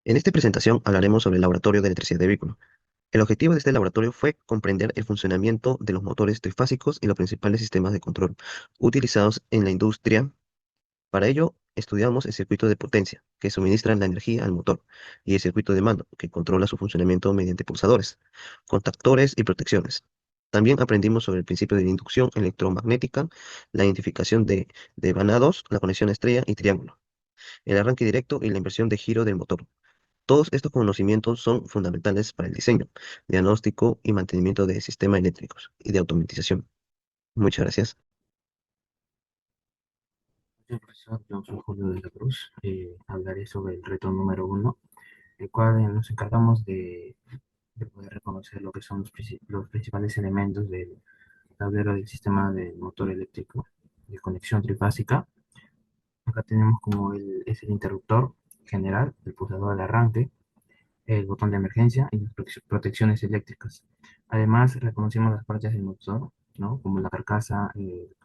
En esta presentación hablaremos sobre el laboratorio de electricidad de vehículo. El objetivo de este laboratorio fue comprender el funcionamiento de los motores trifásicos y los principales sistemas de control utilizados en la industria. Para ello, estudiamos el circuito de potencia, que suministra la energía al motor, y el circuito de mando, que controla su funcionamiento mediante pulsadores, contactores y protecciones. También aprendimos sobre el principio de la inducción electromagnética, la identificación de vanados, la conexión estrella y triángulo, el arranque directo y la inversión de giro del motor. Todos estos conocimientos son fundamentales para el diseño, diagnóstico y mantenimiento de sistemas eléctricos y de automatización. Muchas gracias. Hola, profesor, yo soy Julio de la Cruz. Hablaré sobre el reto número uno, el cual nos encargamos de poder reconocer lo que son los principales elementos del tablero del sistema de motor eléctrico de conexión trifásica. Acá tenemos como es el interruptor general, el pulsador de arranque, el botón de emergencia y las protecciones eléctricas. Además, reconocimos las partes del motor, ¿no? Como la carcasa,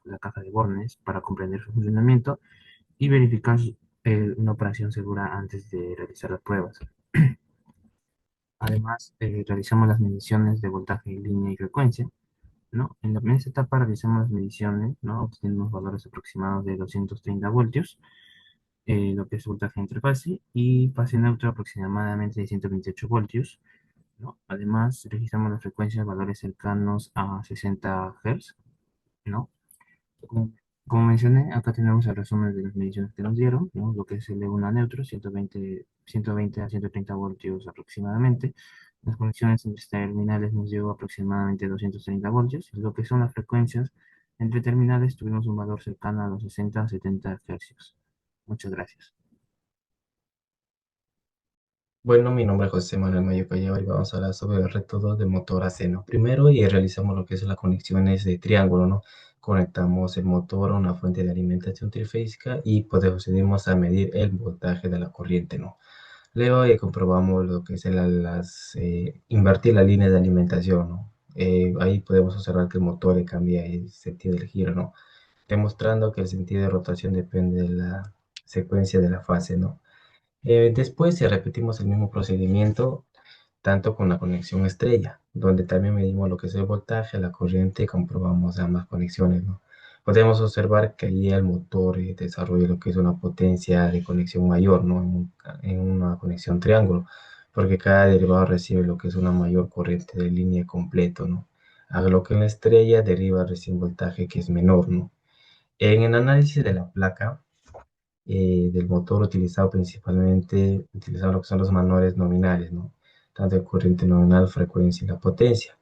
la caja de bornes, para comprender su funcionamiento y verificar una operación segura antes de realizar las pruebas. Además, realizamos las mediciones de voltaje, línea y frecuencia, ¿no? En la primera etapa realizamos las mediciones, ¿no? Obteniendo unos valores aproximados de 230 voltios, lo que es voltaje entre fase, y fase neutra aproximadamente de 128 voltios, ¿no? Además, registramos las frecuencias, valores cercanos a 60 Hz, ¿no? Como, como mencioné, acá tenemos el resumen de las mediciones que nos dieron, ¿no? Lo que es el de 1 a neutro, 120 a 130 voltios aproximadamente. Las conexiones entre terminales nos dio aproximadamente 230 voltios. Y lo que son las frecuencias entre terminales tuvimos un valor cercano a los 60 a 70 hercios. Muchas gracias. Bueno, mi nombre es José Manuel Mayo Callao y vamos a hablar sobre el reto 2 de motor a seno. Primero, y realizamos lo que es las conexiones de triángulo, ¿no? Conectamos el motor a una fuente de alimentación trifásica y procedimos a medir el voltaje de la corriente, ¿no? Luego comprobamos lo que es invertir la línea de alimentación, ¿no? Ahí podemos observar que el motor cambia el sentido del giro, ¿no? Demostrando que el sentido de rotación depende de la secuencia de la fase, ¿no? Después repetimos el mismo procedimiento tanto con la conexión estrella, donde también medimos lo que es el voltaje, la corriente y comprobamos ambas conexiones, ¿no? Podemos observar que allí el motor desarrolla lo que es una potencia de conexión mayor, ¿no? En una conexión triángulo, porque cada derivado recibe lo que es una mayor corriente de línea completo, ¿no? A lo que en la estrella deriva recién voltaje que es menor, ¿no? En el análisis de la placa, del motor utilizado principalmente, utilizando lo que son los manuales nominales, ¿no? Tanto el corriente nominal, frecuencia y la potencia,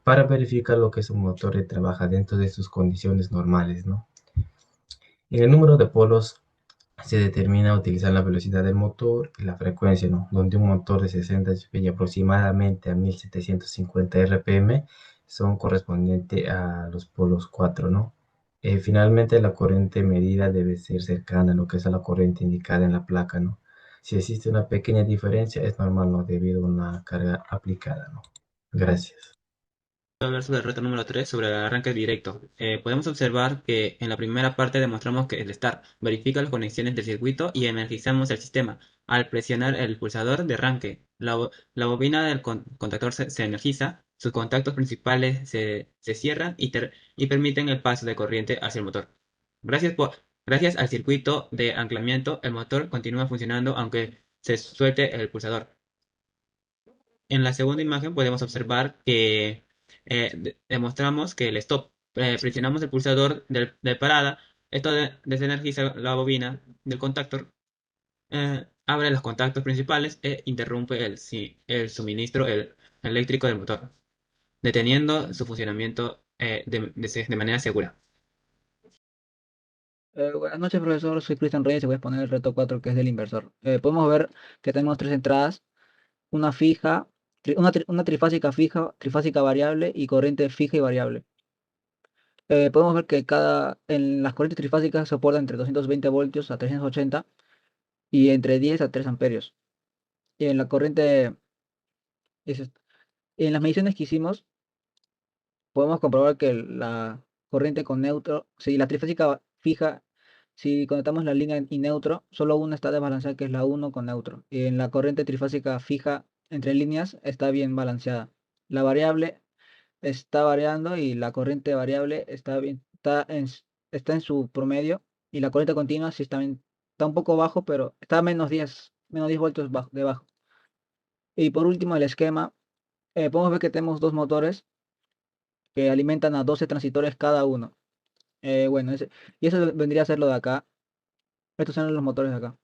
para verificar lo que es un motor que trabaja dentro de sus condiciones normales, ¿no? En el número de polos se determina utilizar la velocidad del motor y la frecuencia, ¿no? Donde un motor de 60 y aproximadamente a 1750 RPM son correspondientes a los polos 4, ¿no? Finalmente, la corriente medida debe ser cercana a lo que es a la corriente indicada en la placa, ¿no? Si existe una pequeña diferencia, es normal, ¿no? Debido a una carga aplicada, ¿no? Gracias. Voy a hablar sobre el reto número 3 sobre el arranque directo. Podemos observar que en la primera parte demostramos que el Start verifica las conexiones del circuito y energizamos el sistema. Al presionar el pulsador de arranque, la bobina del contactor se energiza, sus contactos principales se cierran y permiten el paso de corriente hacia el motor. Gracias al circuito de anclamiento, el motor continúa funcionando aunque se suelte el pulsador. En la segunda imagen podemos observar que demostramos que el stop, presionamos el pulsador de parada, esto desenergiza la bobina del contactor, abre los contactos principales e interrumpe el suministro eléctrico del motor, deteniendo su funcionamiento de manera segura. Buenas noches, profesor. Soy Cristian Reyes y voy a exponer el reto 4 que es del inversor. Podemos ver que tenemos tres entradas, una fija, una trifásica fija, trifásica variable y corriente fija y variable. Podemos ver que en las corrientes trifásicas soportan entre 220 voltios a 380 y entre 10 a 3 amperios. Y en la corriente, es est- en las mediciones que hicimos, podemos comprobar que la corriente con neutro, si la trifásica fija Si conectamos la línea y neutro, solo una está desbalanceada, que es la 1 con neutro. Y en la corriente trifásica fija entre líneas está bien balanceada. La variable está variando y la corriente variable está bien, está en su promedio. Y la corriente continua sí está un poco bajo, pero está a menos 10 voltios debajo. Y por último, el esquema, podemos ver que tenemos dos motores que alimentan a 12 transistores cada uno. Bueno, y eso vendría a ser lo de acá. Estos son los motores de acá.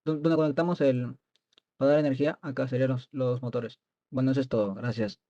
Donde conectamos para dar energía, acá serían los motores. Bueno, eso es todo. Gracias.